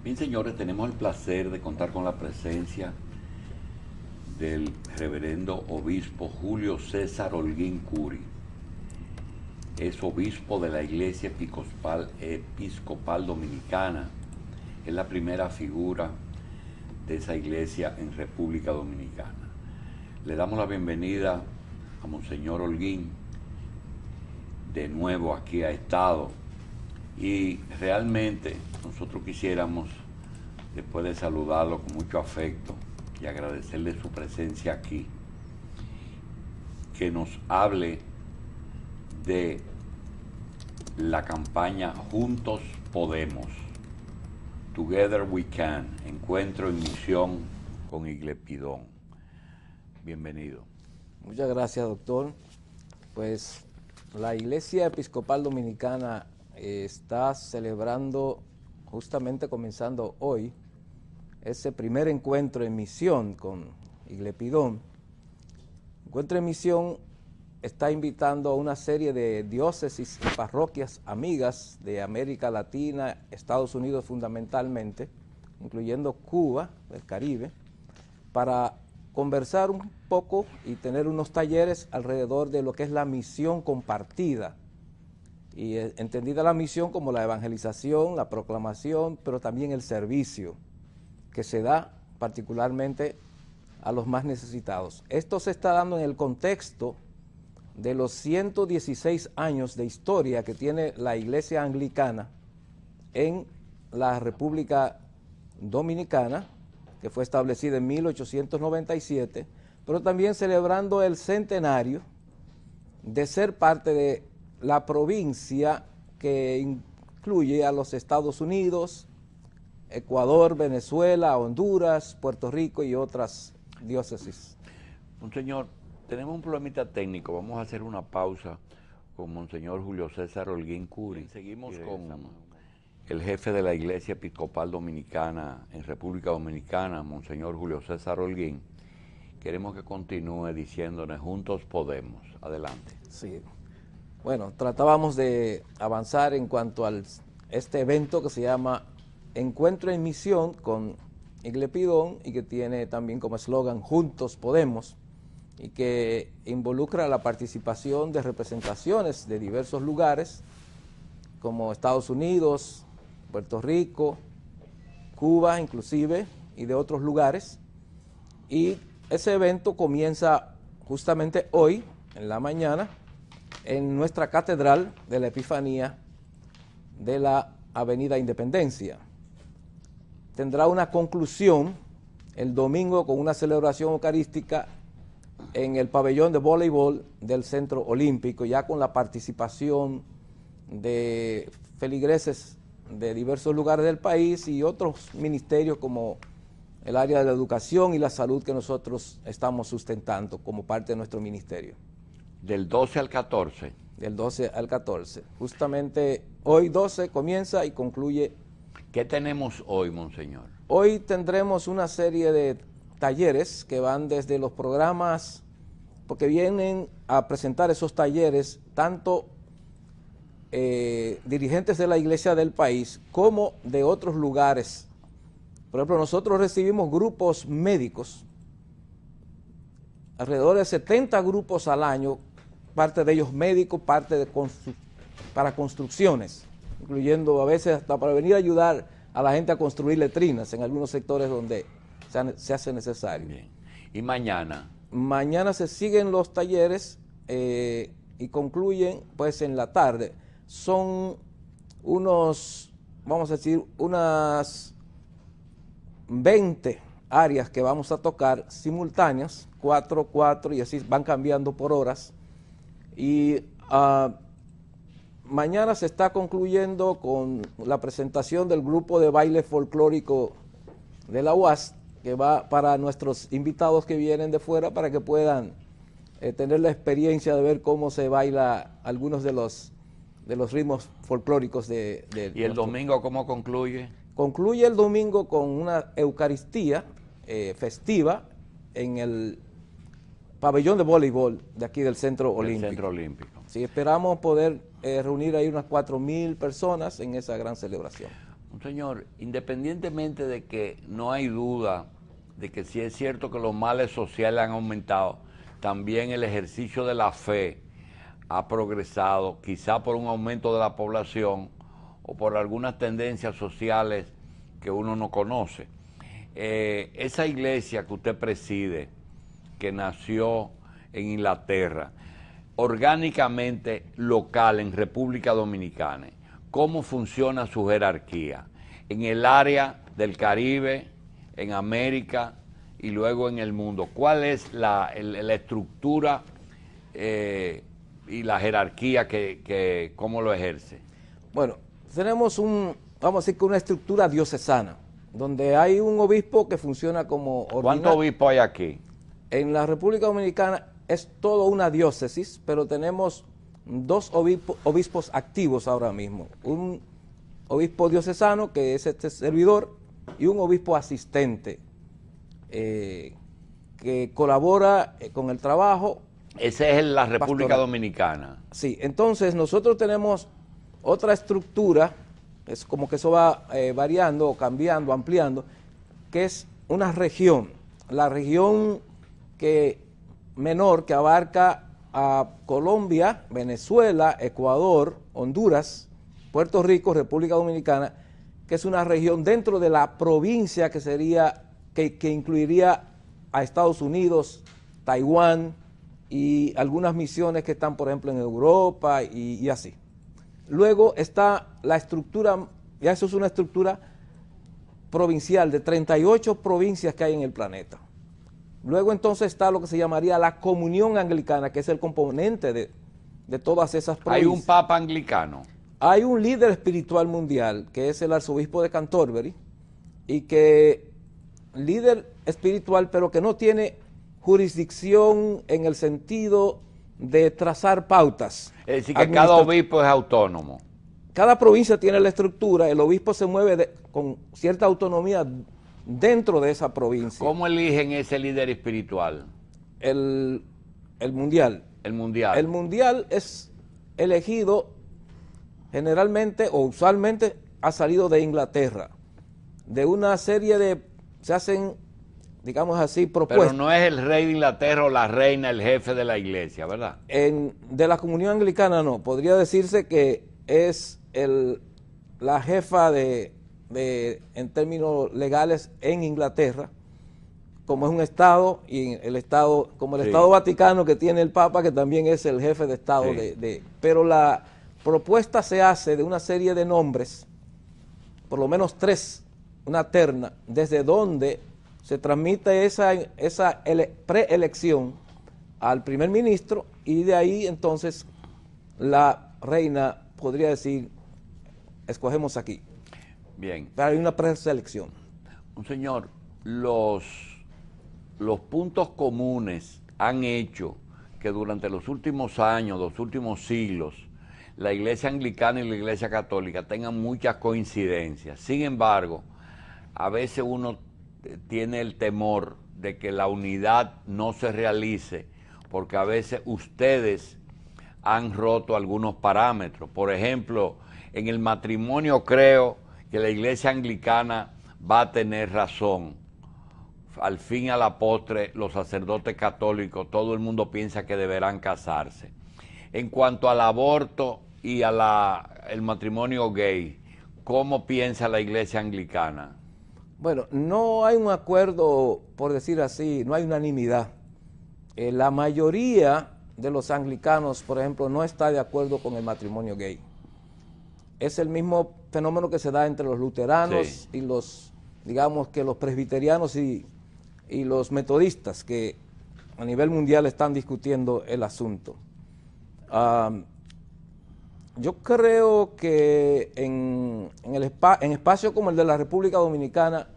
Bien, señores, tenemos el placer de contar con la presencia del reverendo obispo Julio César Holguín Curi. Es obispo de la Iglesia Episcopal Dominicana. Es la primera figura de esa iglesia en República Dominicana. Le damos la bienvenida a Monseñor Holguín. De nuevo aquí ha estado. Y realmente nosotros quisiéramos, después de saludarlo con mucho afecto y agradecerle su presencia aquí, que nos hable de la campaña Juntos Podemos, Together We Can, Encuentro en Misión con Iglepidón. Bienvenido. Muchas gracias, doctor. Pues la Iglesia Episcopal Dominicana está celebrando, justamente comenzando hoy, ese primer encuentro en misión con Iglepidón. Encuentro en misión está invitando a una serie de diócesis y parroquias amigas de América Latina, Estados Unidos fundamentalmente, incluyendo Cuba, el Caribe, para conversar un poco y tener unos talleres alrededor de lo que es la misión compartida. Y entendida la misión como la evangelización, la proclamación, pero también el servicio que se da particularmente a los más necesitados. Esto se está dando en el contexto de los 116 años de historia que tiene la Iglesia Anglicana en la República Dominicana, que fue establecida en 1897, pero también celebrando el centenario de ser parte de la provincia que incluye a los Estados Unidos, Ecuador, Venezuela, Honduras, Puerto Rico y otras diócesis. Monseñor, tenemos un problemita técnico. Vamos a hacer una pausa con Monseñor Julio César Holguín Curi. Seguimos con el jefe de la Iglesia Episcopal Dominicana en República Dominicana, Monseñor Julio César Holguín. Queremos que continúe diciéndonos Juntos Podemos. Adelante. Sí. Bueno, tratábamos de avanzar en cuanto a este evento que se llama Encuentro en Misión con Iglepidón y que tiene también como eslogan Juntos Podemos y que involucra la participación de representaciones de diversos lugares como Estados Unidos, Puerto Rico, Cuba inclusive y de otros lugares. Y ese evento comienza justamente hoy en la mañana en nuestra Catedral de la Epifanía de la Avenida Independencia. Tendrá una conclusión el domingo con una celebración eucarística en el pabellón de voleibol del Centro Olímpico, ya con la participación de feligreses de diversos lugares del país y otros ministerios como el área de la educación y la salud que nosotros estamos sustentando como parte de nuestro ministerio. Del 12 al 14. Del 12 al 14. Justamente hoy 12 comienza y concluye. ¿Qué tenemos hoy, Monseñor? Hoy tendremos una serie de talleres que van desde los programas, porque vienen a presentar esos talleres tanto dirigentes de la iglesia del país como de otros lugares. Por ejemplo, nosotros recibimos grupos médicos, alrededor de 70 grupos al año, parte de ellos médicos, parte de para construcciones, incluyendo a veces hasta para venir a ayudar a la gente a construir letrinas en algunos sectores donde se hace necesario. Bien. ¿Y mañana? Mañana se siguen los talleres y concluyen pues en la tarde. Son unos, vamos a decir, unas 20 áreas que vamos a tocar simultáneas, 4, y así van cambiando por horas. Y mañana se está concluyendo con la presentación del grupo de baile folclórico de la UAS, que va para nuestros invitados que vienen de fuera para que puedan tener la experiencia de ver cómo se baila algunos de los ritmos folclóricos de ¿Y el domingo cómo concluye? Concluye el domingo con una Eucaristía festiva en el pabellón de voleibol de aquí del Centro Olímpico. Centro Olímpico. Sí, esperamos poder reunir ahí unas 4,000 personas en esa gran celebración. Señor, independientemente de que no hay duda de que sí es cierto que los males sociales han aumentado, también el ejercicio de la fe ha progresado, quizá por un aumento de la población o por algunas tendencias sociales que uno no conoce. Esa iglesia que usted preside, que nació en Inglaterra, orgánicamente local en República Dominicana, ¿cómo funciona su jerarquía? En el área del Caribe, en América y luego en el mundo. ¿Cuál es la estructura y la jerarquía cómo lo ejerce? Bueno, tenemos vamos a decir que una estructura diocesana, donde hay un obispo que funciona como ordinario. ¿Cuántos obispos hay aquí? En la República Dominicana es todo una diócesis, pero tenemos dos obispos activos ahora mismo. Un obispo diocesano, que es este servidor, y un obispo asistente, que colabora con el trabajo. Ese es la República pastoral. Dominicana. Sí, entonces nosotros tenemos otra estructura, es como que eso va variando, cambiando, ampliando, que es una región, la región menor que abarca a Colombia, Venezuela, Ecuador, Honduras, Puerto Rico, República Dominicana, que es una región dentro de la provincia que incluiría a Estados Unidos, Taiwán y algunas misiones que están, por ejemplo, en Europa y así. Luego está la estructura, ya eso es una estructura provincial de 38 provincias que hay en el planeta. Luego entonces está lo que se llamaría la comunión anglicana, que es el componente de todas esas provincias. ¿Hay un papa anglicano? Hay un líder espiritual mundial, que es el arzobispo de Canterbury, y que líder espiritual, pero que no tiene jurisdicción en el sentido de trazar pautas. Es decir, que cada obispo es autónomo. Cada provincia tiene la estructura, el obispo se mueve con cierta autonomía dentro de esa provincia. ¿Cómo eligen ese líder espiritual? El mundial. El mundial. El mundial es elegido generalmente o usualmente ha salido de Inglaterra, de una serie se hacen, digamos así, propuestas. Pero no es el rey de Inglaterra o la reina el jefe de la iglesia, ¿verdad? De la comunión anglicana no, podría decirse que es la jefa en términos legales en Inglaterra, como es un estado, y el estado, como el Estado Vaticano que tiene el Papa, que también es el jefe de estado pero la propuesta se hace de una serie de nombres, por lo menos 3, una terna, desde donde se transmite esa preelección al primer ministro, y de ahí entonces la reina podría decir, escogemos aquí. Bien. Pero hay una preselección. Señor, los puntos comunes han hecho que durante los últimos años, los últimos siglos, la iglesia anglicana y la iglesia católica tengan muchas coincidencias. Sin embargo, a veces uno tiene el temor de que la unidad no se realice, porque a veces ustedes han roto algunos parámetros. Por ejemplo, en el matrimonio creo que la iglesia anglicana va a tener razón. Al fin y a la postre, los sacerdotes católicos, todo el mundo piensa que deberán casarse. En cuanto al aborto y el matrimonio gay, ¿cómo piensa la iglesia anglicana? Bueno, no hay un acuerdo, por decir así, no hay unanimidad. La mayoría de los anglicanos, por ejemplo, no está de acuerdo con el matrimonio gay. Es el mismo fenómeno que se da entre los luteranos y digamos que los presbiterianos y los metodistas, que a nivel mundial están discutiendo el asunto. Yo creo que en espacios como el de la República Dominicana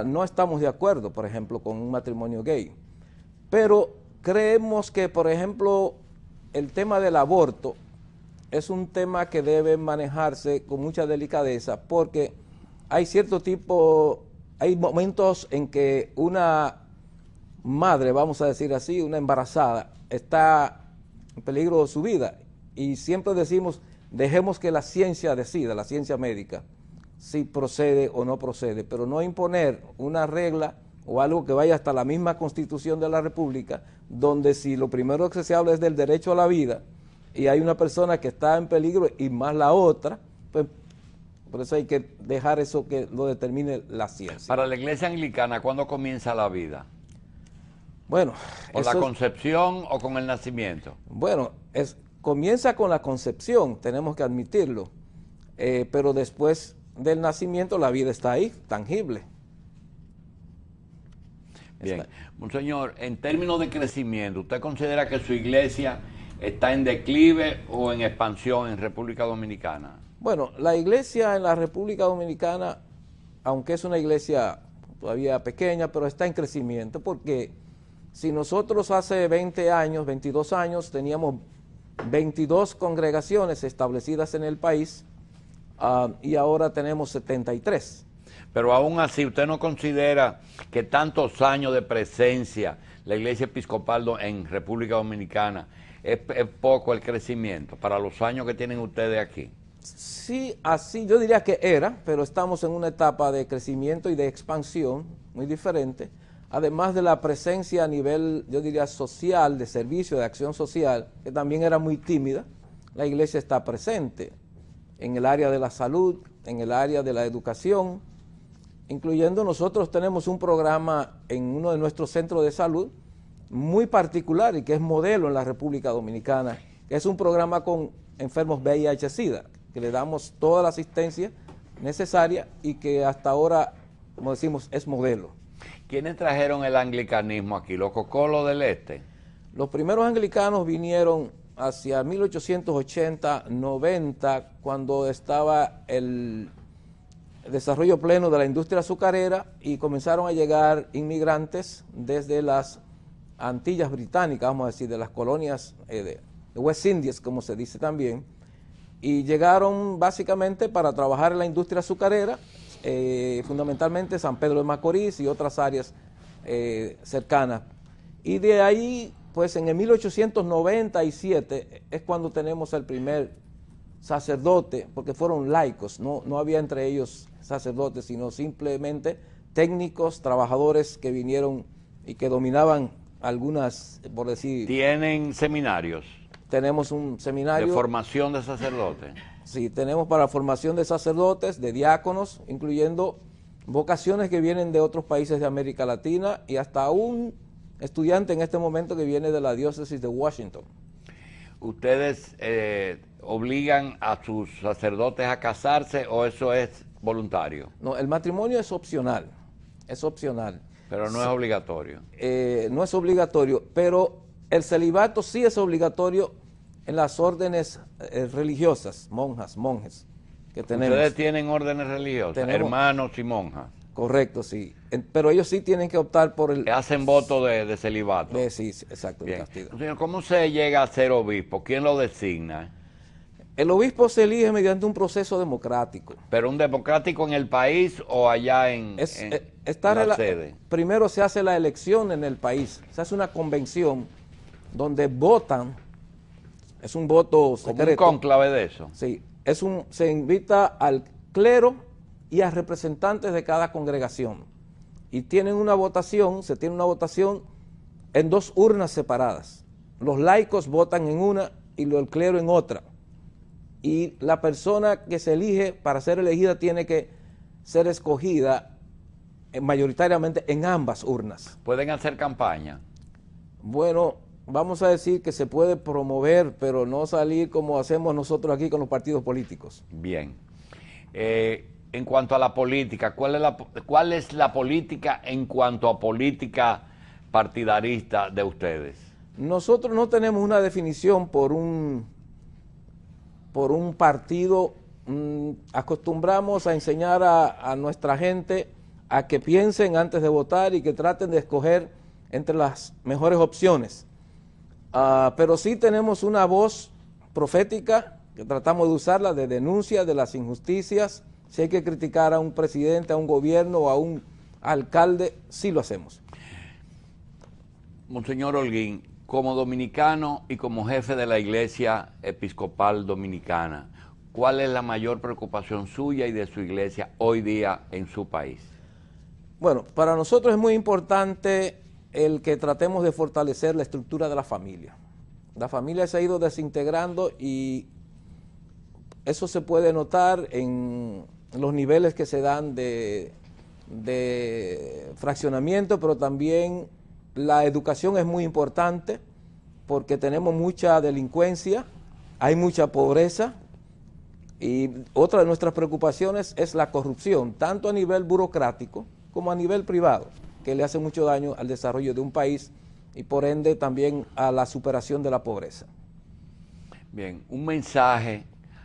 no estamos de acuerdo, por ejemplo, con un matrimonio gay. Pero creemos que, por ejemplo, el tema del aborto es un tema que debe manejarse con mucha delicadeza, porque hay hay momentos en que una madre, vamos a decir así, una embarazada, está en peligro de su vida. Y siempre decimos, dejemos que la ciencia decida, la ciencia médica, si procede o no procede, pero no imponer una regla o algo que vaya hasta la misma Constitución de la República, donde si lo primero que se habla es del derecho a la vida y hay una persona que está en peligro y más la otra, pues por eso hay que dejar eso que lo determine la ciencia. Para la iglesia anglicana, ¿cuándo comienza la vida? Bueno, ¿Con la concepción o con el nacimiento? Bueno, comienza con la concepción, tenemos que admitirlo, pero después del nacimiento la vida está ahí, tangible. Bien, Monseñor, en términos de crecimiento, ¿usted considera que su iglesia está en declive o en expansión en República Dominicana? Bueno, la iglesia en la República Dominicana, aunque es una iglesia todavía pequeña, pero está en crecimiento, porque si nosotros hace 20 años, 22 años, teníamos 22 congregaciones establecidas en el país, y ahora tenemos 73. Pero aún así, ¿usted no considera que tantos años de presencia la Iglesia Episcopal en República Dominicana es poco el crecimiento para los años que tienen ustedes aquí? Sí, así yo diría que era, pero estamos en una etapa de crecimiento y de expansión muy diferente, además de la presencia a nivel, yo diría, social, de servicio, de acción social, que también era muy tímida. La iglesia está presente en el área de la salud, en el área de la educación, incluyendo nosotros tenemos un programa en uno de nuestros centros de salud muy particular y que es modelo en la República Dominicana, que es un programa con enfermos VIH-Sida, que le damos toda la asistencia necesaria y que hasta ahora, como decimos, es modelo. ¿Quiénes trajeron el anglicanismo aquí? ¿Los cocolos del este? Los primeros anglicanos vinieron hacia 1880, 90, cuando estaba el desarrollo pleno de la industria azucarera y comenzaron a llegar inmigrantes desde las Antillas Británicas, vamos a decir, de las colonias de West Indies, como se dice también, y llegaron básicamente para trabajar en la industria azucarera, fundamentalmente San Pedro de Macorís y otras áreas cercanas. Y de ahí, pues en el 1897 es cuando tenemos el primer sacerdote, porque fueron laicos, no había entre ellos sacerdotes, sino simplemente técnicos, trabajadores que vinieron y que dominaban algunas, por decir... ¿Tienen seminarios? Tenemos un seminario... ¿De formación de sacerdotes? Sí, tenemos para formación de sacerdotes, de diáconos, incluyendo vocaciones que vienen de otros países de América Latina y hasta un estudiante en este momento que viene de la diócesis de Washington. ¿Ustedes obligan a sus sacerdotes a casarse o eso es voluntario? No, el matrimonio es opcional, es opcional. Pero no es obligatorio. No es obligatorio, pero el celibato sí es obligatorio en las órdenes religiosas, monjas, monjes, que tenemos. ¿Ustedes tienen órdenes religiosas, hermanos y monjas? Correcto, sí. Pero ellos sí tienen que optar por el... ¿Hacen voto de celibato? Sí, exacto. Bien. Señor, ¿cómo se llega a ser obispo? ¿Quién lo designa? El obispo se elige mediante un proceso democrático. ¿Pero un democrático en el país o allá en la sede? Primero se hace la elección en el país. Se hace una convención donde votan. Es un voto secreto. ¿Como un cónclave de eso? Sí. Se invita al clero y a representantes de cada congregación. Y tienen una votación, se tiene una votación en dos urnas separadas. Los laicos votan en una y el clero en otra. Y la persona que se elige para ser elegida tiene que ser escogida mayoritariamente en ambas urnas. ¿Pueden hacer campaña? Bueno, vamos a decir que se puede promover, pero no salir como hacemos nosotros aquí con los partidos políticos. Bien. En cuanto a la política, ¿cuál es la política en cuanto a política partidarista de ustedes? Nosotros no tenemos una definición por un partido. Acostumbramos a enseñar a nuestra gente a que piensen antes de votar y que traten de escoger entre las mejores opciones. Pero sí tenemos una voz profética que tratamos de usarla, de denuncia de las injusticias. Si hay que criticar a un presidente, a un gobierno o a un alcalde, sí lo hacemos. Monseñor Holguín, como dominicano y como jefe de la Iglesia Episcopal Dominicana, ¿cuál es la mayor preocupación suya y de su iglesia hoy día en su país? Bueno, para nosotros es muy importante el que tratemos de fortalecer la estructura de la familia. La familia se ha ido desintegrando y eso se puede notar en los niveles que se dan de fraccionamiento, pero también la educación es muy importante porque tenemos mucha delincuencia, hay mucha pobreza y otra de nuestras preocupaciones es la corrupción, tanto a nivel burocrático como a nivel privado, que le hace mucho daño al desarrollo de un país y por ende también a la superación de la pobreza. Bien, un mensaje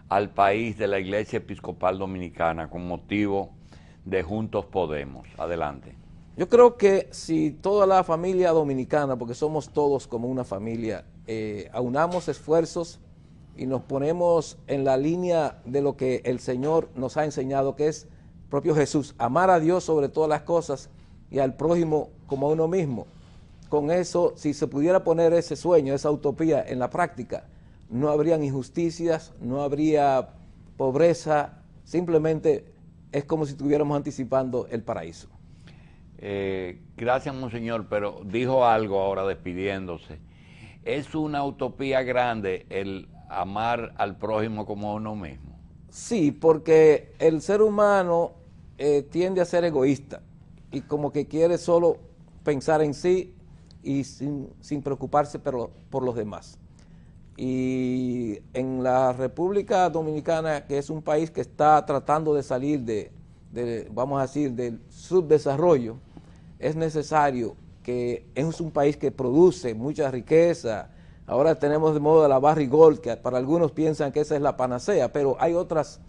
al país de la Iglesia Episcopal Dominicana con motivo de Juntos Podemos. Adelante. Yo creo que si toda la familia dominicana, porque somos todos como una familia, aunamos esfuerzos y nos ponemos en la línea de lo que el Señor nos ha enseñado, que es propio Jesús, amar a Dios sobre todas las cosas y al prójimo como a uno mismo. Con eso, si se pudiera poner ese sueño, esa utopía en la práctica, no habrían injusticias, no habría pobreza, simplemente es como si estuviéramos anticipando el paraíso. Gracias, monseñor, pero dijo algo ahora despidiéndose. ¿Es una utopía grande el amar al prójimo como a uno mismo? Sí, porque el ser humano tiende a ser egoísta y como que quiere solo pensar en sí y sin preocuparse por los demás. Y en la República Dominicana, que es un país que está tratando de salir vamos a decir, del subdesarrollo, es necesario que es un país que produce mucha riqueza. Ahora tenemos de moda la Barrick Gold, que para algunos piensan que esa es la panacea, pero hay otras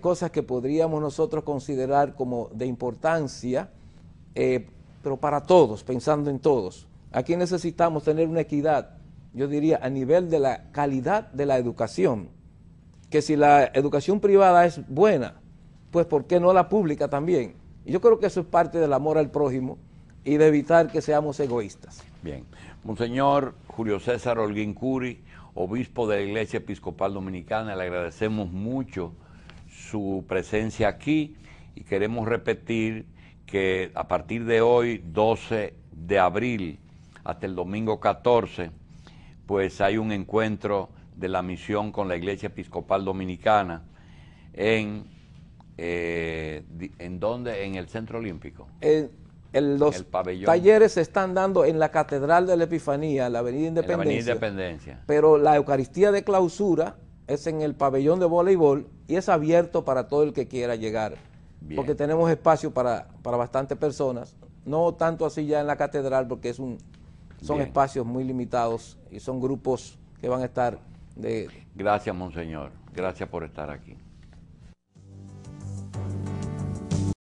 cosas que podríamos nosotros considerar como de importancia, pero para todos, pensando en todos. Aquí necesitamos tener una equidad, yo diría, a nivel de la calidad de la educación, que si la educación privada es buena, pues ¿por qué no la pública también? Y yo creo que eso es parte del amor al prójimo y de evitar que seamos egoístas. Bien. Monseñor Julio César Holguín Curi, obispo de la Iglesia Episcopal Dominicana, le agradecemos mucho su presencia aquí y queremos repetir que a partir de hoy, 12 de abril, hasta el domingo 14, pues hay un encuentro de la misión con la Iglesia Episcopal Dominicana ¿en dónde? ¿En el Centro Olímpico? Los talleres se están dando en la Catedral de la Epifanía, en la Avenida Independencia. En la Avenida Independencia. Pero la Eucaristía de clausura es en el pabellón de voleibol y es abierto para todo el que quiera llegar. Bien. Porque tenemos espacio para bastantes personas, no tanto así ya en la Catedral porque son espacios muy limitados y son grupos que van a estar de... Gracias, monseñor. Gracias por estar aquí.